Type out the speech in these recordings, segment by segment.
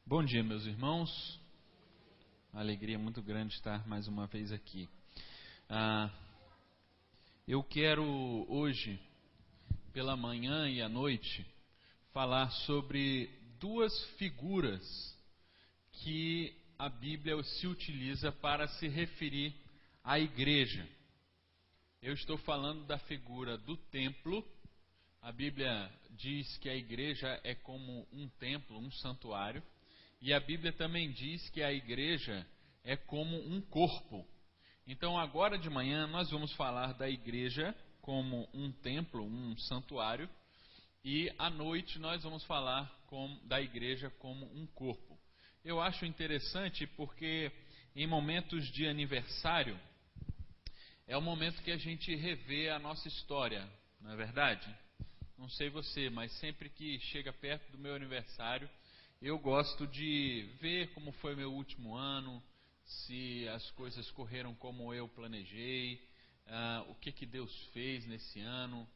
Bom dia, meus irmãos. Uma alegria muito grande estar mais uma vez aqui. Eu quero hoje, pela manhã e à noite, falar sobre duas figuras que a Bíblia se utiliza para se referir à igreja. Eu estou falando da figura do templo. A Bíblia diz que a igreja é como um templo, um santuário. E a Bíblia também diz que a igreja é como um corpo. Então agora de manhã nós vamos falar da igreja como um templo, um santuário. E à noite nós vamos falar da igreja como um corpo. Eu acho interessante porque em momentos de aniversário é o momento que a gente revê a nossa história, não é verdade? Não sei você, mas sempre que chega perto do meu aniversário, eu gosto de ver como foi meu último ano, se as coisas correram como eu planejei, o que Deus fez nesse ano,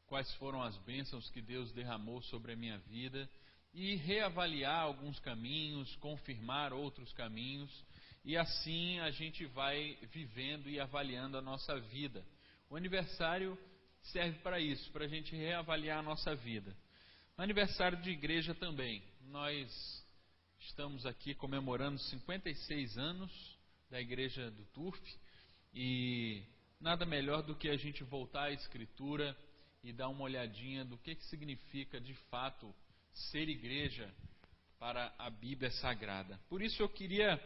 quais foram as bênçãos que Deus derramou sobre a minha vida, e reavaliar alguns caminhos, confirmar outros caminhos, e assim a gente vai vivendo e avaliando a nossa vida. O aniversário serve para isso, para a gente reavaliar a nossa vida. Aniversário de igreja também. Nós estamos aqui comemorando 56 anos da igreja do Turf e nada melhor do que a gente voltar à Escritura e dar uma olhadinha do que significa de fato ser igreja para a Bíblia Sagrada. Por isso eu queria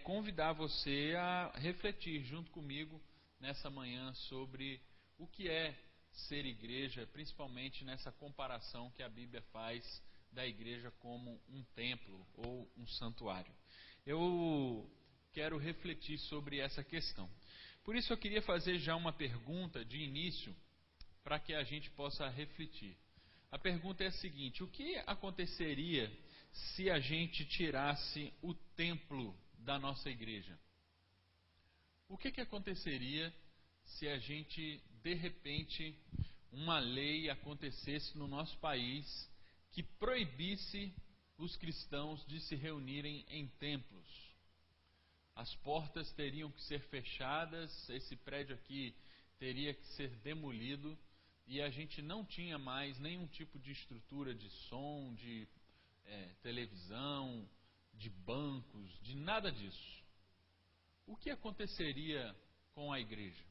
convidar você a refletir junto comigo nessa manhã sobre o que é ser igreja, principalmente nessa comparação que a Bíblia faz da igreja como um templo ou um santuário. Eu quero refletir sobre essa questão. Por isso eu queria fazer já uma pergunta de início para que a gente possa refletir. A pergunta é a seguinte: o que aconteceria se a gente tirasse o templo da nossa igreja? O que aconteceria se a gente, de repente, uma lei acontecesse no nosso país que proibisse os cristãos de se reunirem em templos? As portas teriam que ser fechadas, esse prédio aqui teria que ser demolido e a gente não tinha mais nenhum tipo de estrutura de som, de televisão, de bancos, de nada disso. O que aconteceria com a igreja?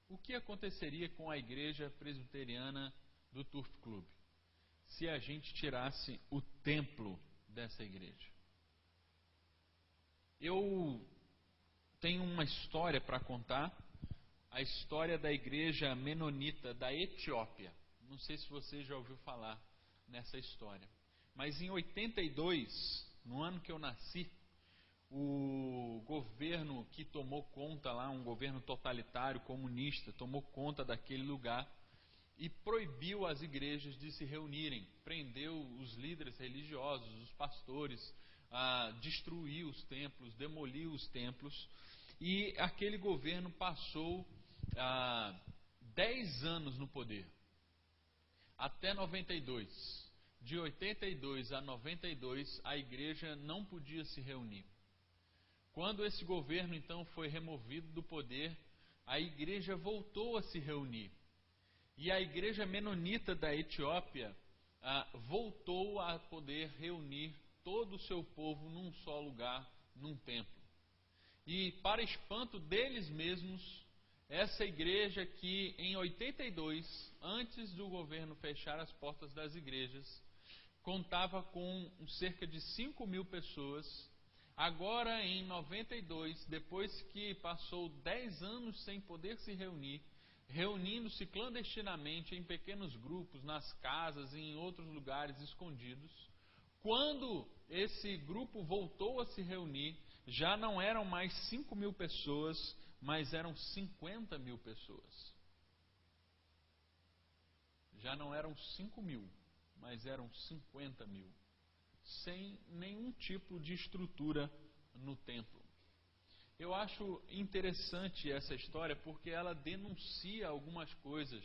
O que aconteceria com a igreja presbiteriana do Turf Club se a gente tirasse o templo dessa igreja? Eu tenho uma história para contar, a história da igreja menonita da Etiópia. Não sei se você já ouviu falar nessa história, mas em 82, no ano que eu nasci, o governo que tomou conta lá, um governo totalitário, comunista, tomou conta daquele lugar e proibiu as igrejas de se reunirem, prendeu os líderes religiosos, os pastores, destruiu os templos, demoliu os templos, e aquele governo passou 10 anos no poder, até 92. De 82 a 92, a igreja não podia se reunir. Quando esse governo então foi removido do poder, a igreja voltou a se reunir. E a igreja menonita da Etiópia voltou a poder reunir todo o seu povo num só lugar, num templo. E para espanto deles mesmos, essa igreja que em 82, antes do governo fechar as portas das igrejas, contava com cerca de 5.000 pessoas. Agora, em 92, depois que passou 10 anos sem poder se reunir, reunindo-se clandestinamente em pequenos grupos, nas casas e em outros lugares escondidos, quando esse grupo voltou a se reunir, já não eram mais 5.000 pessoas, mas eram 50.000 pessoas. Já não eram 5.000, mas eram 50.000. Sem nenhum tipo de estrutura no templo. Eu acho interessante essa história porque ela denuncia algumas coisas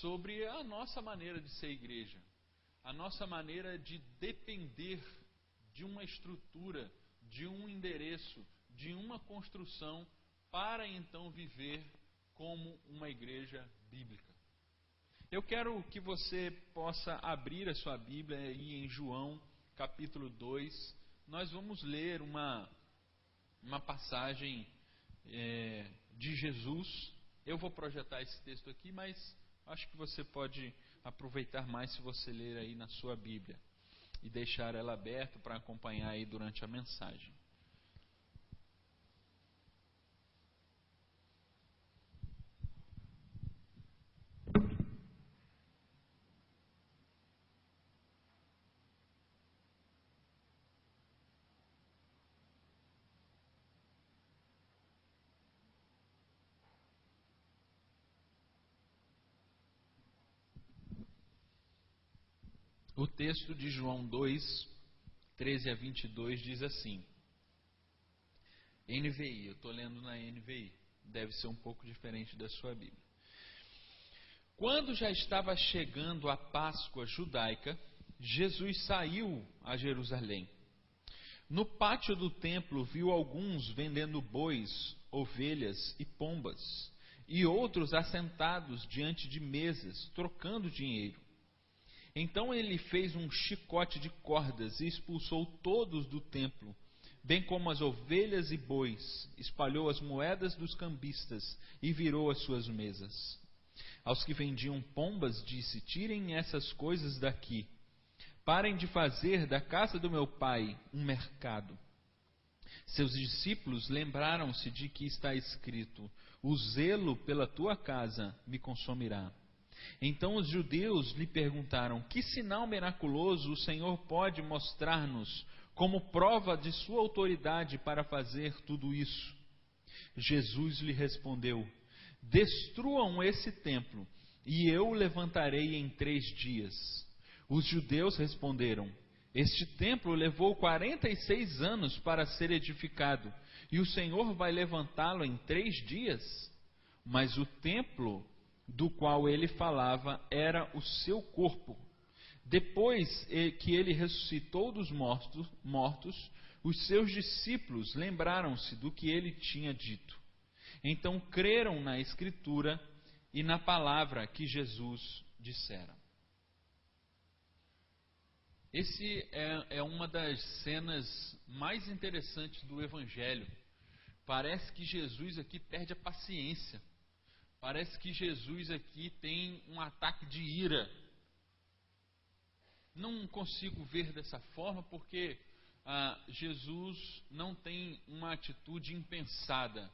sobre a nossa maneira de ser igreja, a nossa maneira de depender de uma estrutura, de um endereço, de uma construção, para então viver como uma igreja bíblica. Eu quero que você possa abrir a sua Bíblia aí em João, capítulo 2. Nós vamos ler uma passagem de Jesus. Eu vou projetar esse texto aqui, mas acho que você pode aproveitar mais se você ler aí na sua Bíblia e deixar ela aberta para acompanhar aí durante a mensagem. O texto de João 2, 13 a 22 diz assim, NVI, eu estou lendo na NVI, deve ser um pouco diferente da sua Bíblia. Quando já estava chegando a Páscoa judaica, Jesus saiu a Jerusalém. No pátio do templo viu alguns vendendo bois, ovelhas e pombas, e outros assentados diante de mesas, trocando dinheiro. Então ele fez um chicote de cordas e expulsou todos do templo, bem como as ovelhas e bois, espalhou as moedas dos cambistas e virou as suas mesas. Aos que vendiam pombas disse, tirem essas coisas daqui, parem de fazer da casa do meu pai um mercado. Seus discípulos lembraram-se de que está escrito, o zelo pela tua casa me consumirá. Então os judeus lhe perguntaram, que sinal miraculoso o Senhor pode mostrar-nos como prova de sua autoridade para fazer tudo isso? Jesus lhe respondeu, destruam esse templo e eu o levantarei em 3 dias. Os judeus responderam, este templo levou 46 anos para ser edificado e o Senhor vai levantá-lo em 3 dias? Mas o templo do qual ele falava era o seu corpo. Depois que ele ressuscitou dos mortos, os seus discípulos lembraram-se do que ele tinha dito. Então creram na Escritura e na palavra que Jesus dissera. Esse é uma das cenas mais interessantes do Evangelho. Parece que Jesus aqui perde a paciência. Parece que Jesus aqui tem um ataque de ira. Não consigo ver dessa forma porque Jesus não tem uma atitude impensada.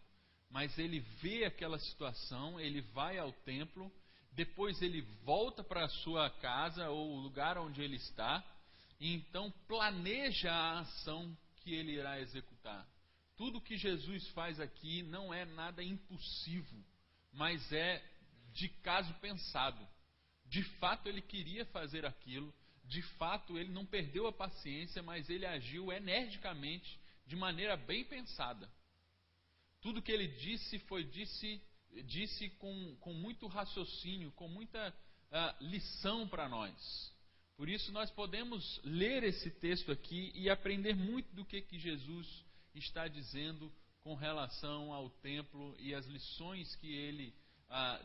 Mas ele vê aquela situação, ele vai ao templo, depois ele volta para a sua casa ou o lugar onde ele está, e então planeja a ação que ele irá executar. Tudo que Jesus faz aqui não é nada impulsivo, mas é de caso pensado. De fato ele queria fazer aquilo, de fato ele não perdeu a paciência, mas ele agiu energicamente, de maneira bem pensada. Tudo que ele disse com muito raciocínio, com muita lição para nós. Por isso nós podemos ler esse texto aqui e aprender muito do que Jesus está dizendo com relação ao templo e as lições que ele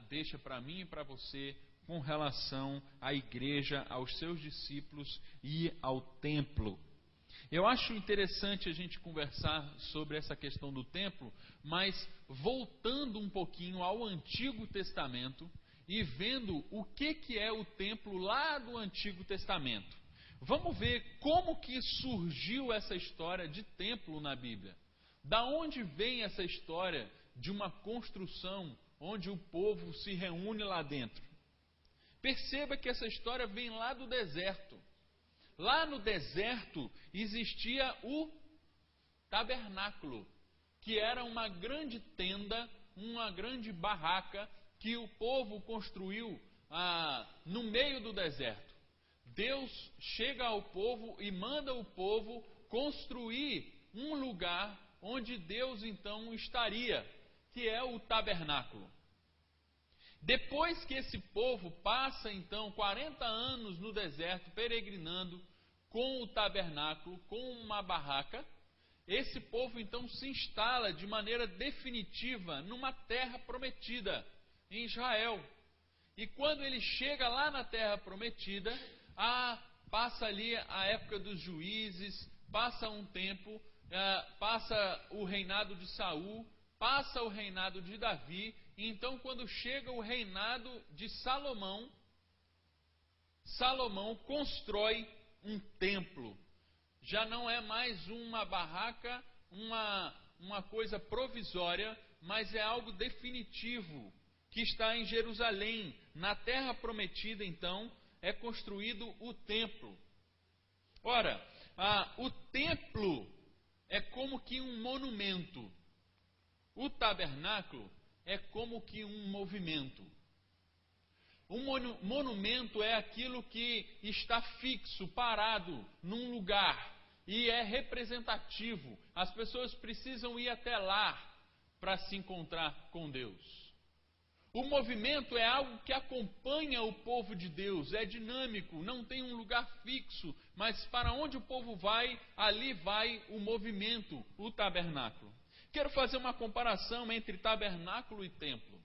deixa para mim e para você com relação à igreja, aos seus discípulos e ao templo. Eu acho interessante a gente conversar sobre essa questão do templo, mas voltando um pouquinho ao Antigo Testamento e vendo o que é o templo lá do Antigo Testamento. Vamos ver como que surgiu essa história de templo na Bíblia. Da onde vem essa história de uma construção onde o povo se reúne lá dentro? Perceba que essa história vem lá do deserto. Lá no deserto existia o tabernáculo, que era uma grande tenda, uma grande barraca que o povo construiu no meio do deserto. Deus chega ao povo e manda o povo construir um lugar onde Deus então estaria, que é o tabernáculo. Depois que esse povo passa então 40 anos no deserto peregrinando, com o tabernáculo, com uma barraca, esse povo então se instala de maneira definitiva numa terra prometida, em Israel. E quando ele chega lá na terra prometida, passa ali a época dos juízes, passa um tempo, passa o reinado de Saul, passa o reinado de Davi, e então quando chega o reinado de Salomão, Salomão constrói um templo. Já não é mais uma barraca, uma coisa provisória, mas é algo definitivo, que está em Jerusalém. Na terra prometida, então, é construído o templo. Ora, o templo é como que um monumento. O tabernáculo é como que um movimento. Um monumento é aquilo que está fixo, parado, num lugar, e é representativo. As pessoas precisam ir até lá para se encontrar com Deus. O movimento é algo que acompanha o povo de Deus, é dinâmico, não tem um lugar fixo, mas para onde o povo vai, ali vai o movimento, o tabernáculo. Quero fazer uma comparação entre tabernáculo e templo.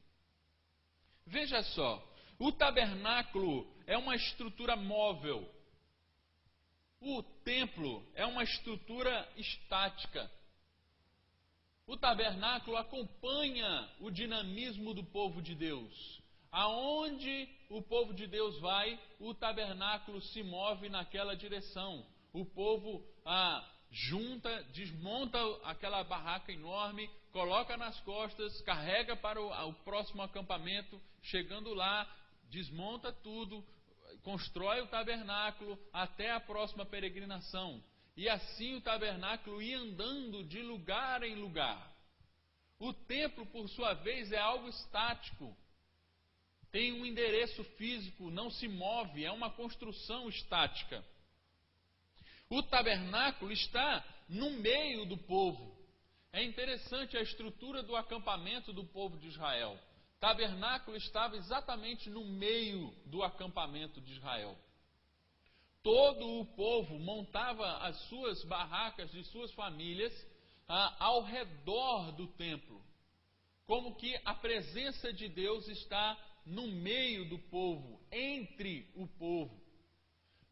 Veja só, o tabernáculo é uma estrutura móvel. O templo é uma estrutura estática. O tabernáculo acompanha o dinamismo do povo de Deus. Aonde o povo de Deus vai, o tabernáculo se move naquela direção. O povo junta, desmonta aquela barraca enorme, coloca nas costas, carrega para o próximo acampamento, chegando lá, desmonta tudo, constrói o tabernáculo até a próxima peregrinação. E assim o tabernáculo ia andando de lugar em lugar. O templo, por sua vez, é algo estático. Tem um endereço físico, não se move, é uma construção estática. O tabernáculo está no meio do povo. É interessante a estrutura do acampamento do povo de Israel. O tabernáculo estava exatamente no meio do acampamento de Israel. Todo o povo montava as suas barracas de suas famílias ao redor do templo. Como que a presença de Deus está no meio do povo, entre o povo.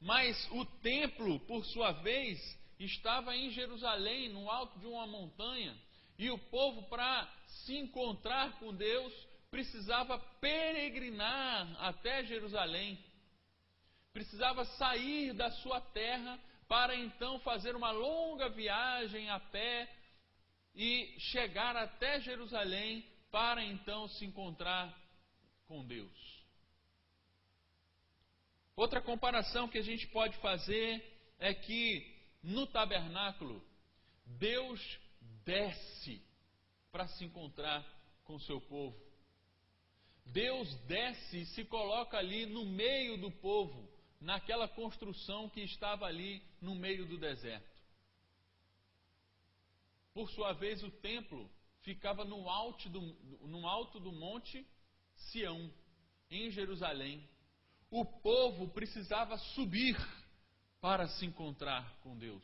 Mas o templo, por sua vez, estava em Jerusalém, no alto de uma montanha, e o povo, para se encontrar com Deus, precisava peregrinar até Jerusalém. Precisava sair da sua terra para então fazer uma longa viagem a pé e chegar até Jerusalém para então se encontrar com Deus. Outra comparação que a gente pode fazer é que no tabernáculo Deus desce para se encontrar com o seu povo. Deus desce e se coloca ali no meio do povo, naquela construção que estava ali no meio do deserto. Por sua vez, o templo ficava no alto do monte Sião, em Jerusalém. O povo precisava subir para se encontrar com Deus.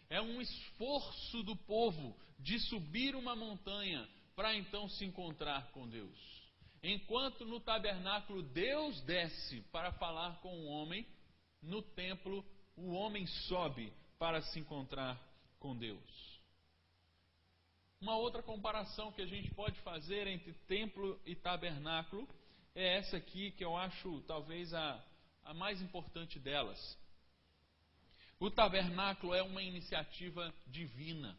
É um esforço do povo de subir uma montanha para então se encontrar com Deus. Enquanto no tabernáculo Deus desce para falar com o homem, no templo o homem sobe para se encontrar com Deus. Uma outra comparação que a gente pode fazer entre templo e tabernáculo é essa aqui, que eu acho talvez a mais importante delas. O tabernáculo é uma iniciativa divina.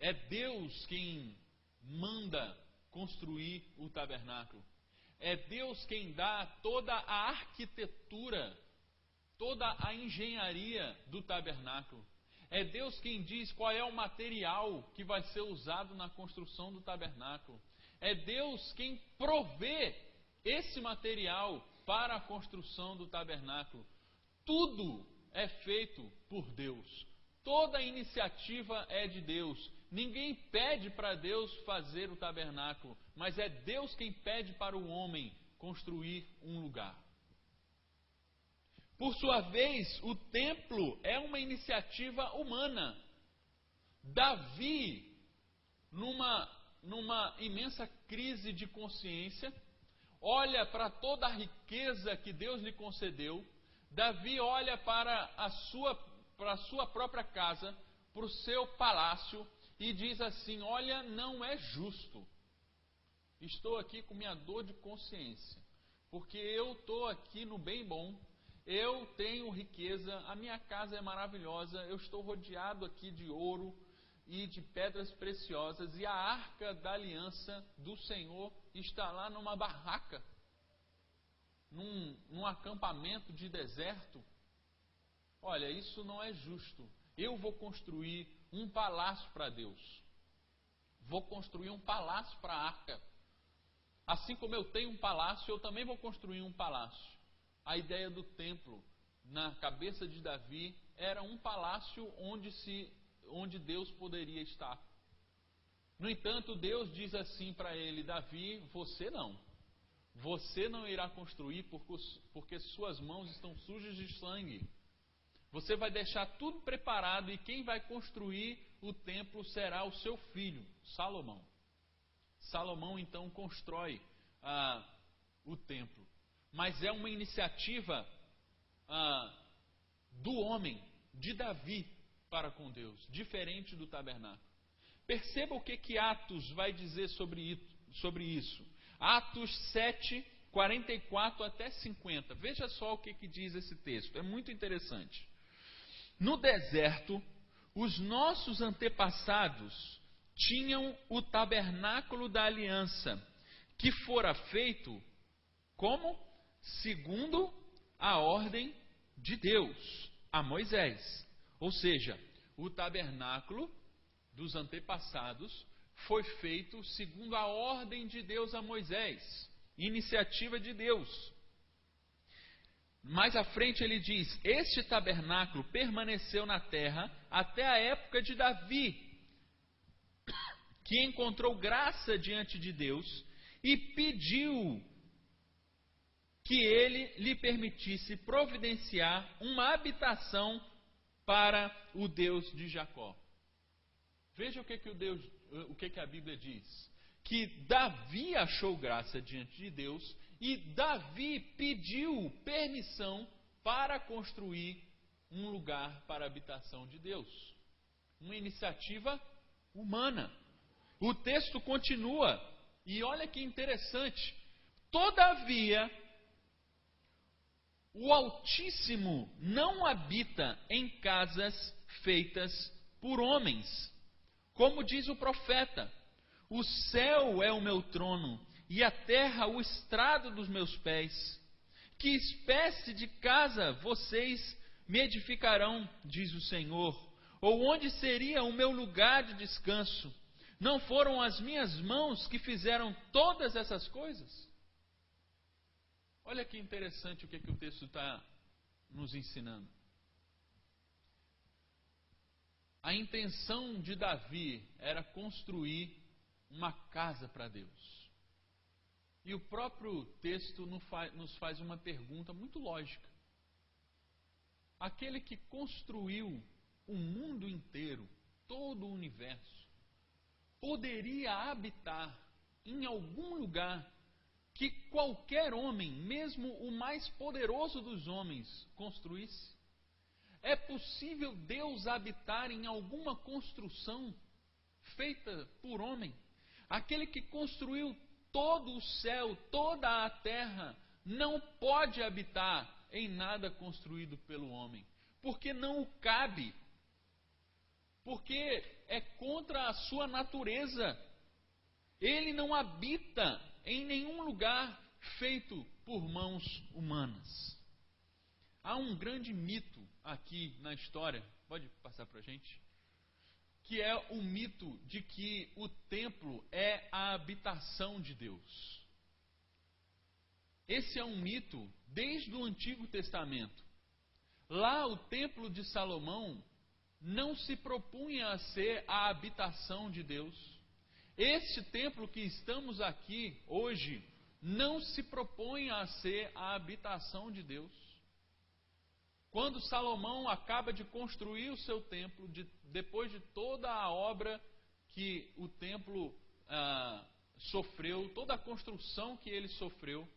É Deus quem manda construir o tabernáculo. É Deus quem dá toda a arquitetura, toda a engenharia do tabernáculo. É Deus quem diz qual é o material que vai ser usado na construção do tabernáculo. É Deus quem provê esse material para a construção do tabernáculo. Tudo é feito por Deus. Toda a iniciativa é de Deus. Ninguém pede para Deus fazer o tabernáculo, mas é Deus quem pede para o homem construir um lugar. Por sua vez, o templo é uma iniciativa humana. Davi, numa imensa crise de consciência, olha para toda a riqueza que Deus lhe concedeu. Davi olha para a sua própria casa, para o seu palácio, e diz assim: olha, não é justo. Estou aqui com minha dor de consciência, porque eu estou aqui no bem bom, eu tenho riqueza, a minha casa é maravilhosa, eu estou rodeado aqui de ouro e de pedras preciosas, e a arca da aliança do Senhor está lá numa barraca, num acampamento de deserto. Olha, isso não é justo. Eu vou construir um palácio para Deus. Vou construir um palácio para a arca. Assim como eu tenho um palácio, eu também vou construir um palácio. A ideia do templo, na cabeça de Davi, era um palácio onde Deus poderia estar. No entanto, Deus diz assim para ele: Davi, você não irá construir porque suas mãos estão sujas de sangue. Você vai deixar tudo preparado, e quem vai construir o templo será o seu filho, Salomão. Salomão então constrói o templo. Mas é uma iniciativa do homem, de Davi, para com Deus, diferente do tabernáculo. Perceba o que Atos vai dizer sobre isso. Atos 7, 44 até 50. Veja só o que diz esse texto, é muito interessante. No deserto, os nossos antepassados tinham o tabernáculo da aliança, que fora feito como? Segundo a ordem de Deus, a Moisés. Ou seja, o tabernáculo dos antepassados foi feito segundo a ordem de Deus a Moisés, iniciativa de Deus. Mais à frente ele diz: este tabernáculo permaneceu na terra até a época de Davi, que encontrou graça diante de Deus e pediu que ele lhe permitisse providenciar uma habitação para o Deus de Jacó. Veja o que a Bíblia diz: que Davi achou graça diante de Deus e Davi pediu permissão para construir um lugar para a habitação de Deus. Uma iniciativa humana. O texto continua, e olha que interessante: todavia, o Altíssimo não habita em casas feitas por homens. Como diz o profeta: o céu é o meu trono e a terra o estrado dos meus pés. Que espécie de casa vocês me edificarão, diz o Senhor? Ou onde seria o meu lugar de descanso? Não foram as minhas mãos que fizeram todas essas coisas? Olha que interessante o que o texto está nos ensinando. A intenção de Davi era construir uma casa para Deus. E o próprio texto nos faz uma pergunta muito lógica. Aquele que construiu o mundo inteiro, todo o universo, poderia habitar em algum lugar que qualquer homem, mesmo o mais poderoso dos homens, construísse? É possível Deus habitar em alguma construção feita por homem? Aquele que construiu todo o céu, toda a terra, não pode habitar em nada construído pelo homem, porque não o cabe, porque é contra a sua natureza. Ele não habita em nenhum lugar feito por mãos humanas. Há um grande mito aqui na história, pode passar para a gente, que é o mito de que o templo é a habitação de Deus. Esse é um mito desde o Antigo Testamento. Lá o templo de Salomão não se propunha a ser a habitação de Deus. Este templo que estamos aqui hoje não se propõe a ser a habitação de Deus. Quando Salomão acaba de construir o seu templo, depois de toda a obra que o templo sofreu, toda a construção que ele sofreu,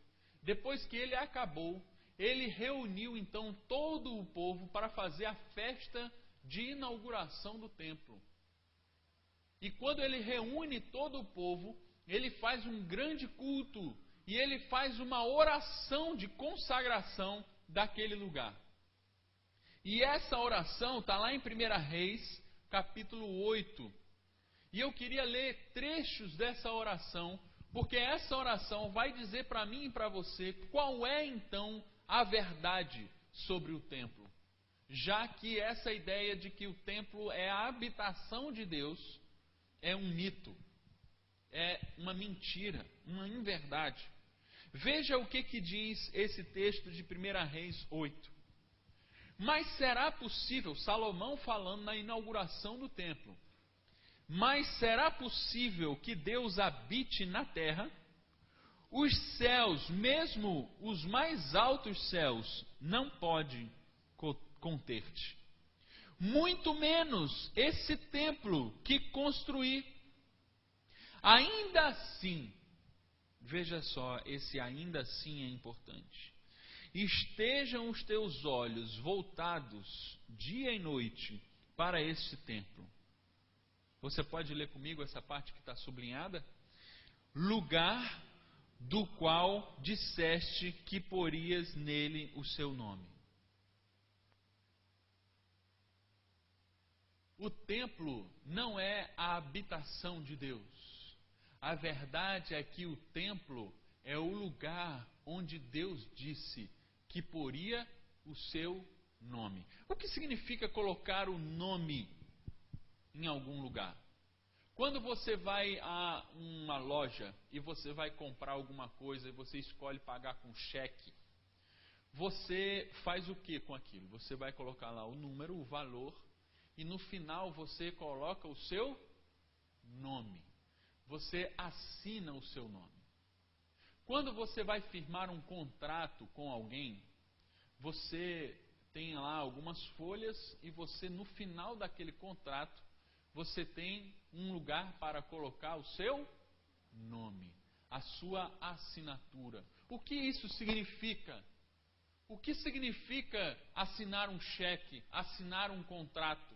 depois que ele acabou, ele reuniu então todo o povo para fazer a festa de inauguração do templo. E quando ele reúne todo o povo, ele faz um grande culto e ele faz uma oração de consagração daquele lugar. E essa oração está lá em 1 Reis, capítulo 8. E eu queria ler trechos dessa oração, porque essa oração vai dizer para mim e para você qual é então a verdade sobre o templo. Já que essa ideia de que o templo é a habitação de Deus é um mito, é uma mentira, uma inverdade. Veja o que diz esse texto de 1 Reis 8. Mas será possível, Salomão falando na inauguração do templo, mas será possível que Deus habite na terra? Os céus, mesmo os mais altos céus, não podem conter-te. Muito menos esse templo que construí. Ainda assim, veja só, esse ainda assim é importante. Estejam os teus olhos voltados dia e noite para este templo. Você pode ler comigo essa parte que está sublinhada? Lugar do qual disseste que porias nele o seu nome. O templo não é a habitação de Deus. A verdade é que o templo é o lugar onde Deus disse que poria o seu nome. O que significa colocar o nome em algum lugar? Quando você vai a uma loja e você vai comprar alguma coisa e você escolhe pagar com cheque, você faz o que com aquilo? Você vai colocar lá o número, o valor, e no final você coloca o seu nome. Você assina o seu nome. Quando você vai firmar um contrato com alguém, você tem lá algumas folhas e você, no final daquele contrato, você tem um lugar para colocar o seu nome, a sua assinatura. O que isso significa? O que significa assinar um cheque, assinar um contrato,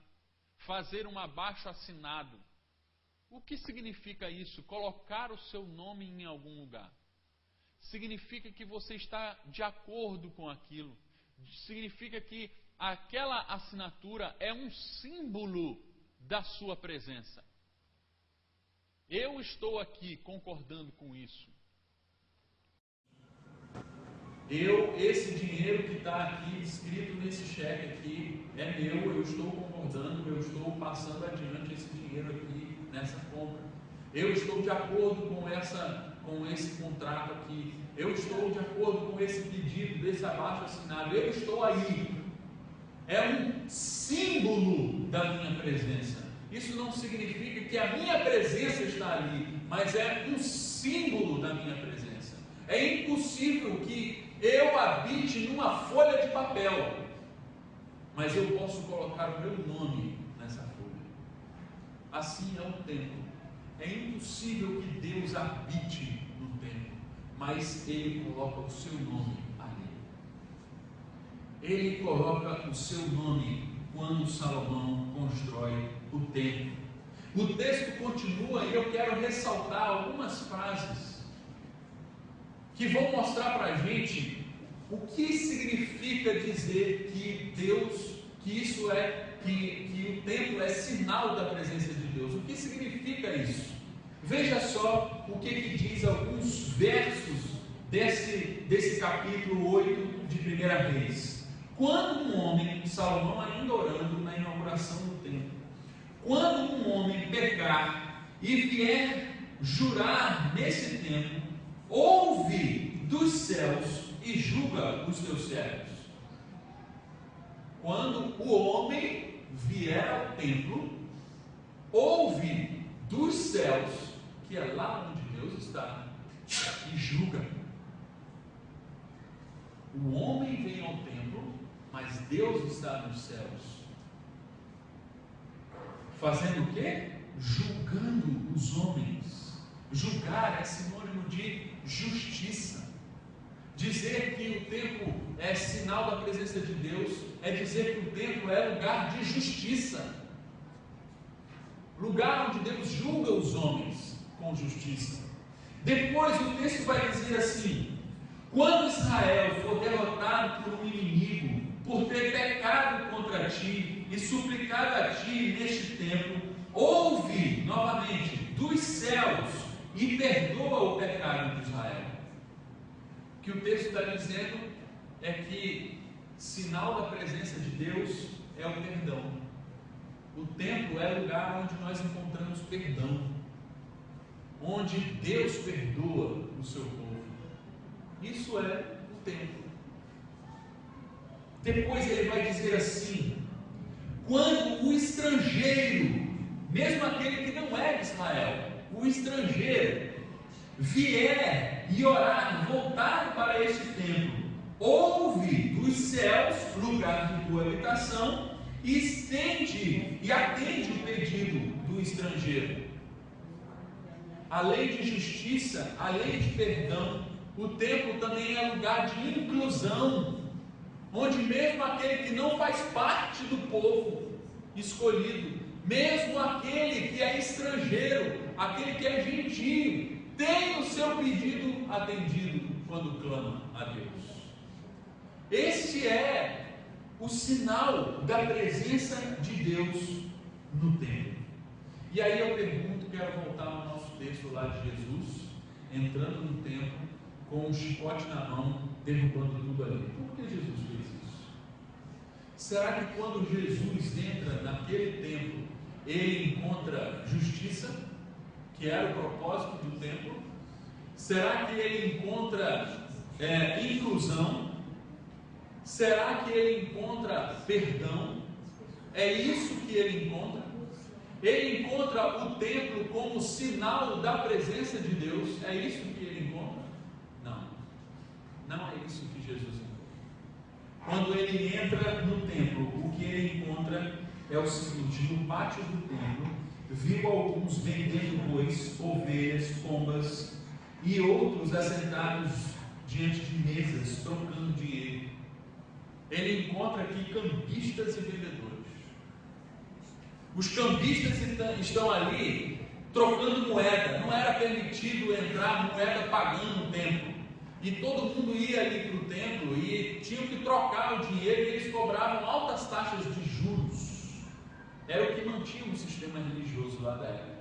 fazer um abaixo-assinado? O que significa isso? Colocar o seu nome em algum lugar. Significa que você está de acordo com aquilo. Significa que aquela assinatura é um símbolo da sua presença. Eu estou aqui concordando com isso. Esse dinheiro que está aqui escrito nesse cheque aqui é meu, eu estou concordando, eu estou passando adiante esse dinheiro aqui nessa compra. Eu estou de acordo com esse contrato aqui. Eu estou de acordo com esse pedido, desse abaixo assinado. Eu estou aí. É um símbolo da minha presença. Isso não significa que a minha presença está ali, mas é um símbolo da minha presença. É impossível que eu habite numa folha de papel, mas eu posso colocar o meu nome nessa folha. Assim é o templo. É impossível que Deus habite no templo, mas Ele coloca o seu nome ali. Ele coloca o seu nome quando Salomão constrói o templo. O texto continua e eu quero ressaltar algumas frases que vão mostrar para a gente o que significa dizer que Deus, que o templo é sinal da presença de Deus. O que significa isso? Veja só o que diz alguns versos desse capítulo 8 de 1 Reis. Quando um homem, Salomão ainda orando na inauguração do templo, quando um homem pecar e vier jurar nesse templo, ouve dos céus e julga os teus servos. Quando o homem vier ao templo, ouve dos céus, que é lá onde Deus está, e julga. O homem vem ao templo mas Deus está nos céus. Fazendo o quê? Julgando os homens. Julgar é sinônimo de justiça. Dizer que o templo é sinal da presença de Deus é dizer que o templo é lugar de justiça, lugar onde Deus julga os homens com justiça. Depois o texto vai dizer assim: quando Israel for derrotado por um inimigo, por ter pecado contra ti e suplicado a ti neste tempo, ouve novamente dos céus e perdoa o pecado de Israel. O que o texto está dizendo é que sinal da presença de Deus é o perdão. O templo é o lugar onde nós encontramos perdão, onde Deus perdoa o seu povo. Isso é o templo. Depois ele vai dizer assim: quando o estrangeiro, mesmo aquele que não é de Israel, o estrangeiro vier e orar, voltar para este templo, ouve dos céus, lugar de tua habitação, e estende e atende o pedido do estrangeiro. Além de justiça, além de perdão, o templo também é lugar de inclusão, onde mesmo aquele que não faz parte do povo escolhido, mesmo aquele que é estrangeiro, aquele que é gentio, tem o seu pedido atendido quando clama a Deus. Este é o sinal da presença de Deus no templo. E aí eu pergunto, quero voltar ao nosso texto lá de Jesus, entrando no templo, com um chicote na mão, derrubando tudo ali. Por que Jesus fez isso? Será que quando Jesus entra naquele templo, ele encontra justiça, que era o propósito do templo? Será que ele encontra inclusão? Será que ele encontra perdão? É isso que ele encontra? Ele encontra o templo como sinal da presença de Deus? É isso que ele encontra? Não, não é isso que Jesus encontra. Quando ele entra no templo, o que ele encontra é o seguinte: no pátio do templo, viu alguns vendendo bois, ovelhas, pombas e outros assentados diante de mesas, trocando dinheiro. Ele encontra aqui cambistas e vendedores. Os cambistas estão ali trocando moeda. Não era permitido entrar moeda pagando no templo. E todo mundo ia ali para o templo e tinham que trocar o dinheiro, e eles cobravam altas taxas de juros. Era o que mantinha o sistema religioso lá da época.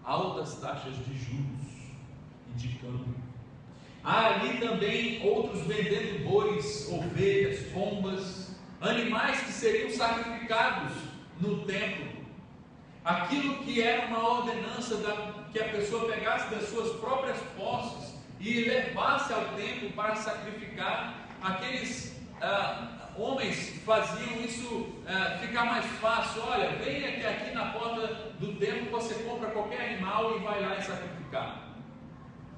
Altas taxas de juros e de câmbio. Há ali também outros vendendo bois, ovelhas, pombas, animais que seriam sacrificados no templo. Aquilo que era uma ordenança que a pessoa pegasse das suas próprias posses e levasse ao templo para sacrificar. Aqueles homens faziam isso ficar mais fácil. Olha, venha que aqui na porta do templo você compra qualquer animal e vai lá e sacrificar.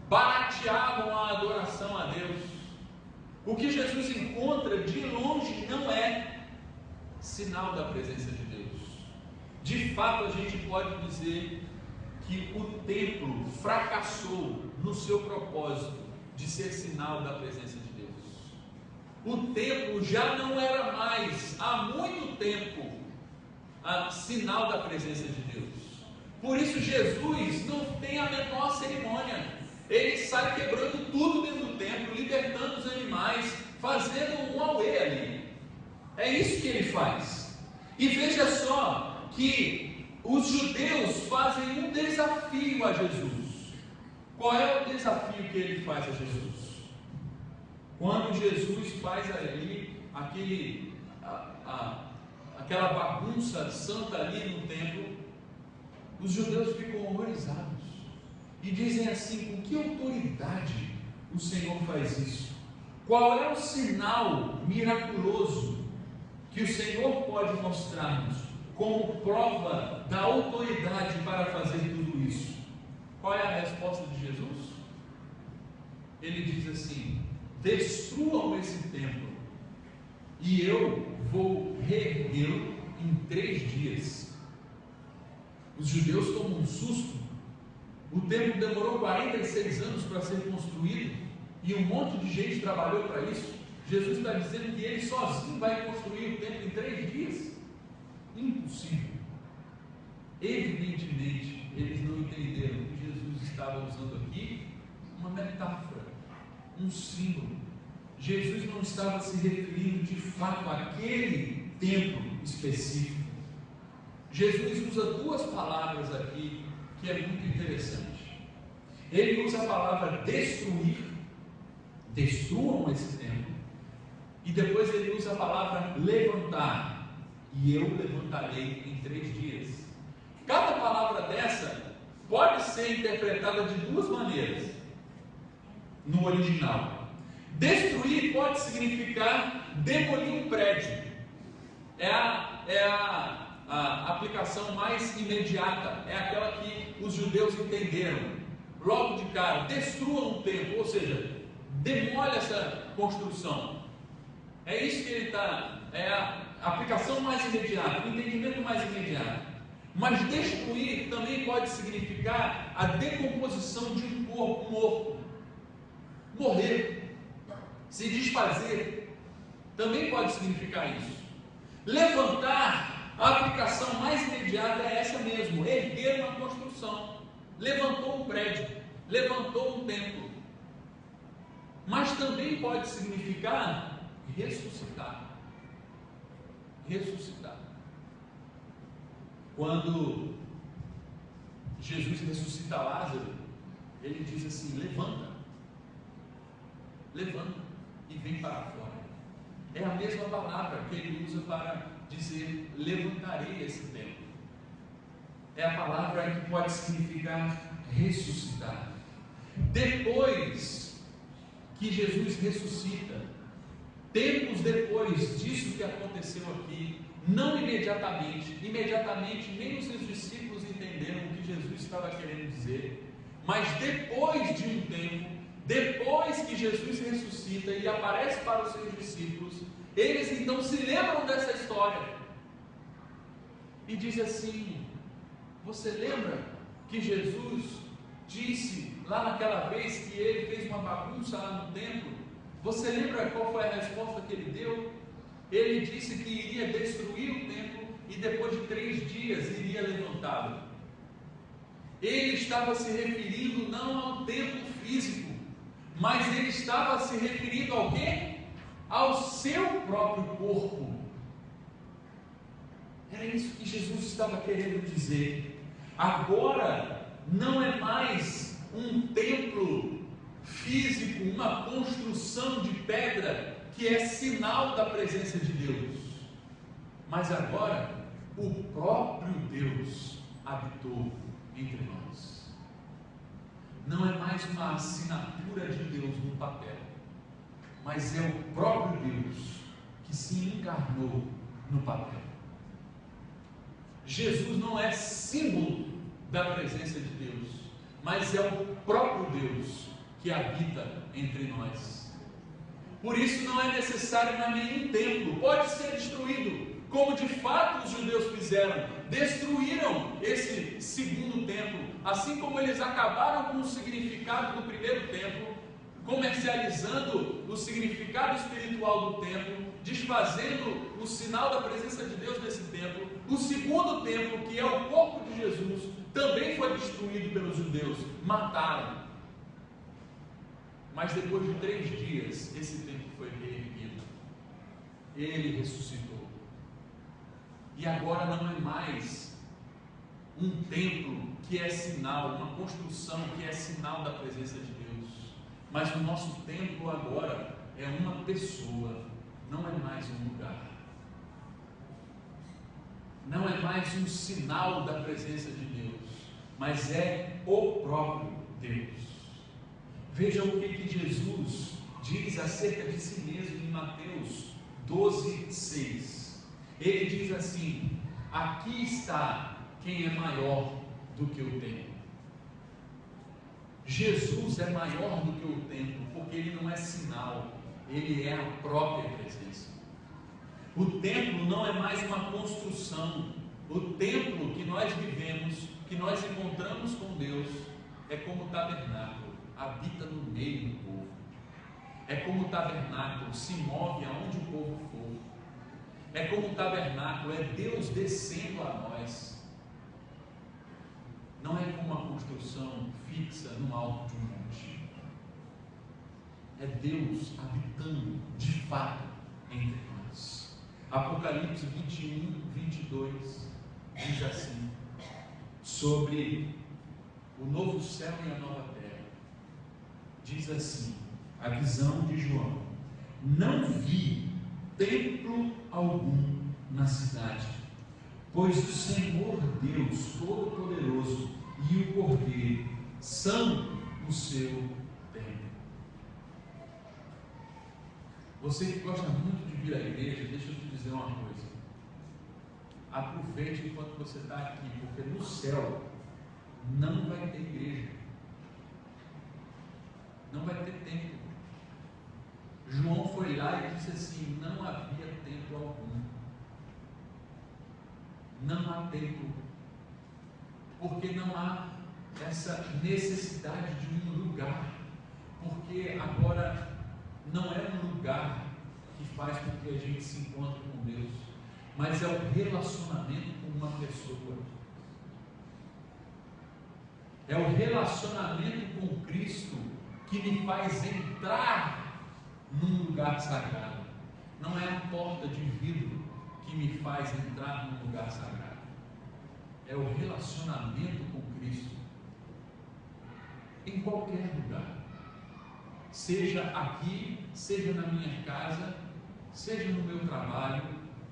Barateavam a adoração a Deus. O que Jesus encontra de longe não é sinal da presença de Deus. De fato, a gente pode dizer que o templo fracassou no seu propósito de ser sinal da presença de Deus. O templo já não era mais, há muito tempo, sinal da presença de Deus. Por isso Jesus não tem a menor cerimônia. Ele sai quebrando tudo dentro do templo, libertando os animais, fazendo um auê ali. É isso que ele faz. E veja só que os judeus fazem um desafio a Jesus. Qual é o desafio que ele faz a Jesus? Quando Jesus faz ali aquela bagunça santa ali no templo, os judeus ficam horrorizados e dizem assim: com que autoridade o Senhor faz isso? Qual é o sinal miraculoso que o Senhor pode mostrar-nos como prova da autoridade para fazer tudo isso? Qual é a resposta de Jesus? Ele diz assim: destruam esse templo e eu vou reerguê-lo em 3 dias. Os judeus tomam um susto. O templo demorou 46 anos para ser construído e um monte de gente trabalhou para isso. Jesus está dizendo que ele sozinho vai construir o templo em 3 dias? Impossível. Evidentemente, eles não entenderam que Jesus estava usando aqui uma metáfora, um símbolo. Jesus não estava se referindo de fato àquele templo específico. Jesus usa 2 palavras aqui que é muito interessante. Ele usa a palavra destruir, destruam esse templo, e depois ele usa a palavra levantar, e eu levantarei em 3 dias. Cada palavra dessa pode ser interpretada de 2 maneiras no original. Destruir pode significar demolir um prédio. É a aplicação mais imediata, é aquela que os judeus entenderam logo de cara. Destruam o templo, ou seja, demole essa construção. É isso que ele está, é a aplicação mais imediata, o entendimento mais imediato. Mas destruir também pode significar a decomposição de um corpo morto, morrer, se desfazer, também pode significar isso. Levantar, a aplicação mais imediata é essa mesmo, erguer uma construção, levantou um prédio, levantou um templo. Mas também pode significar ressuscitar. Ressuscitar. Quando Jesus ressuscita Lázaro, ele diz assim: levanta, levanta e vem para fora. É a mesma palavra que ele usa para dizer levantarei esse templo. É a palavra que pode significar ressuscitar. Depois que Jesus ressuscita, tempos depois disso que aconteceu aqui, não imediatamente nem os seus discípulos entenderam o que Jesus estava querendo dizer, mas depois de um tempo, depois que Jesus ressuscita e aparece para os seus discípulos, eles então se lembram dessa história e dizem assim: você lembra que Jesus disse lá naquela vez que ele fez uma bagunça lá no templo? Você lembra qual foi a resposta que ele deu? Ele disse que iria destruir o templo e depois de 3 dias iria levantá-lo. Ele estava se referindo não ao templo físico, mas ele estava se referindo ao quê? Ao seu próprio corpo. Era isso que Jesus estava querendo dizer. Agora não é mais um templo físico, uma construção de pedra que é sinal da presença de Deus, mas agora o próprio Deus habitou entre nós. Não é mais uma assinatura de Deus no papel, mas é o próprio Deus que se encarnou no papel. Jesus não é símbolo da presença de Deus, mas é o próprio Deus que habita entre nós. Por isso não é necessário mais nenhum templo, pode ser destruído, como de fato os judeus fizeram, destruíram esse segundo templo, assim como eles acabaram com o significado do primeiro templo, comercializando o significado espiritual do templo, desfazendo o sinal da presença de Deus nesse templo. O segundo templo, que é o corpo de Jesus, também foi destruído pelos judeus, mataram. Mas depois de 3 dias, esse templo foi reerguido. Ele ressuscitou. E agora não é mais um templo que é sinal, uma construção que é sinal da presença de Deus. Mas o nosso templo agora é uma pessoa, não é mais um lugar. Não é mais um sinal da presença de Deus, mas é o próprio Deus. Veja o que Jesus diz acerca de si mesmo em Mateus 12:6. Ele diz assim: aqui está quem é maior do que o templo. Jesus é maior do que o templo, porque ele não é sinal, ele é a própria presença. O templo não é mais uma construção. O templo que nós vivemos, que nós encontramos com Deus, é como o tabernáculo, habita no meio do povo. É como o tabernáculo, se move aonde o povo for. É como o tabernáculo, é Deus descendo a nós. Não é como uma construção fixa no alto de um monte. É Deus habitando de fato entre nós. Apocalipse 21, 22 diz assim, sobre o novo céu e a nova terra. Diz assim, a visão de João: não vi templo algum na cidade, pois o Senhor Deus Todo-Poderoso e o Cordeiro são o seu templo. Você que gosta muito de vir à igreja, deixa eu te dizer uma coisa. Aproveite enquanto você está aqui, porque no céu não vai ter igreja, não vai ter templo. João foi lá e disse assim: não havia templo algum. Não há templo, porque não há essa necessidade de um lugar, porque agora não é um lugar que faz com que a gente se encontre com Deus, mas é o relacionamento com uma pessoa, é o relacionamento com Cristo que me faz entrar num lugar sagrado. Não é a porta de vidro que me faz entrar num lugar sagrado, é o relacionamento com Cristo em qualquer lugar, seja aqui, seja na minha casa, seja no meu trabalho,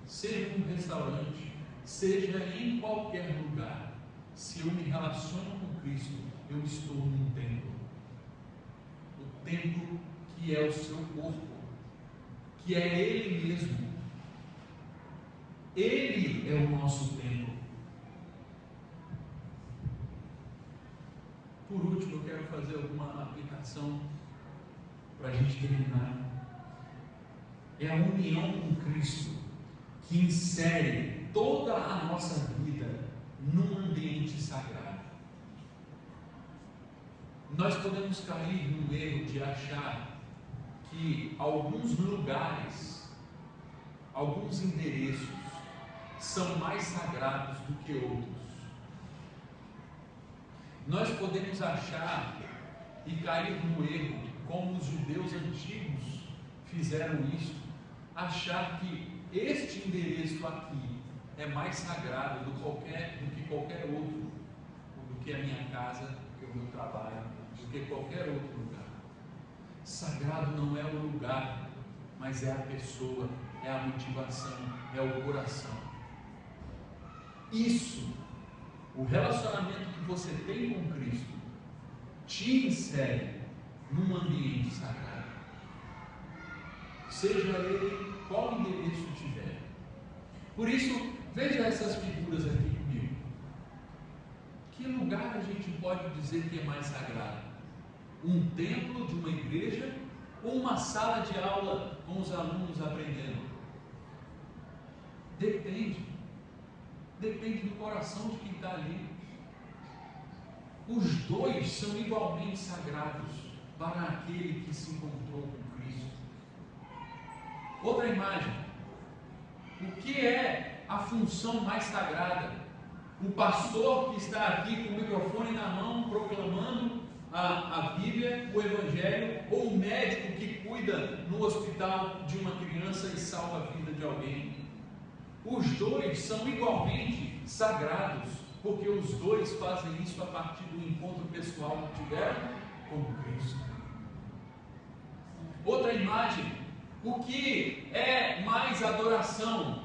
seja num restaurante, seja em qualquer lugar. Se eu me relaciono com Cristo, eu estou num templo, o templo que é o seu corpo, que é Ele mesmo. Ele é o nosso templo. Por último, eu quero fazer alguma aplicação para a gente terminar. É a união com Cristo que insere toda a nossa vida num ambiente sagrado. Nós podemos cair no erro de achar que alguns lugares, alguns endereços são mais sagrados do que outros. Nós podemos achar e cair no erro, como os judeus antigos fizeram isso, achar que este endereço aqui é mais sagrado do que qualquer outro, do que a minha casa, do que o meu trabalho, do que qualquer outro lugar. Sagrado não é o lugar, mas é a pessoa, é a motivação, é o coração. Isso, o relacionamento que você tem com Cristo, te insere num ambiente sagrado, seja ele qual endereço tiver. Por isso, veja essas figuras aqui comigo. Que lugar a gente pode dizer que é mais sagrado? Um templo de uma igreja ou uma sala de aula com os alunos aprendendo? Depende do coração de quem está ali. Os dois são igualmente sagrados para aquele que se encontrou com Cristo. Outra imagem. O que é a função mais sagrada? O pastor que está aqui com o microfone na mão proclamando a Bíblia, o Evangelho, ou o médico que cuida no hospital de uma criança e salva a vida de alguém? Os dois são igualmente sagrados, porque os dois fazem isso a partir do encontro pessoal que tiveram com Cristo. Outra imagem. O que é mais adoração?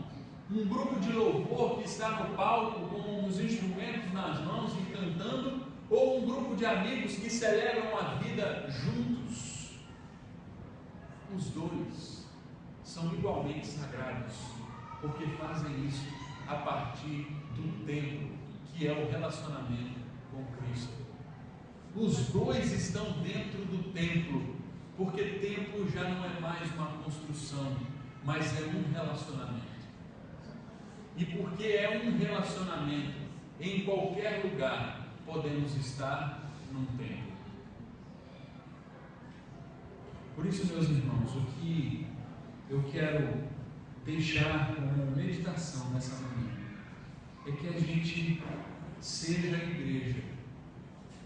Um grupo de louvor que está no palco com os instrumentos nas mãos e cantando, ou um grupo de amigos que celebram a vida juntos? Os dois são igualmente sagrados, porque fazem isso a partir do templo, que é o relacionamento com Cristo. Os dois estão dentro do templo, porque templo já não é mais uma construção, mas é um relacionamento. E porque é um relacionamento, em qualquer lugar podemos estar num templo. Por isso, meus irmãos, o que eu quero deixar como meditação nessa manhã é que a gente seja a igreja,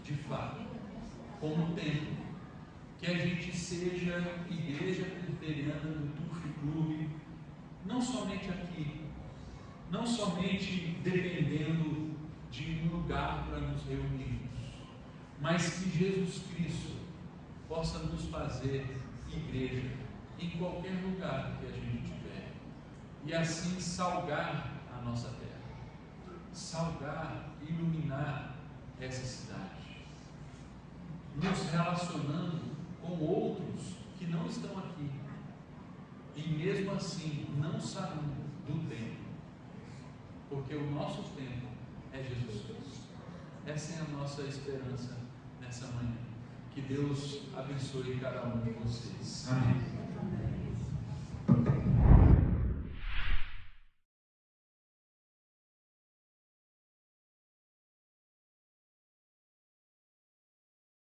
de fato, como templo. Que a gente seja igreja presbiteriana do Turf Clube, não somente aqui, não somente dependendo de um lugar para nos reunirmos, mas que Jesus Cristo possa nos fazer igreja em qualquer lugar que a gente tiver, e assim salgar a nossa terra, salgar, iluminar essa cidade, nos relacionando com outros que não estão aqui, e mesmo assim não saindo do templo, porque o nosso templo é Jesus Cristo. Essa é a nossa esperança nessa manhã. Que Deus abençoe cada um de vocês. Amém.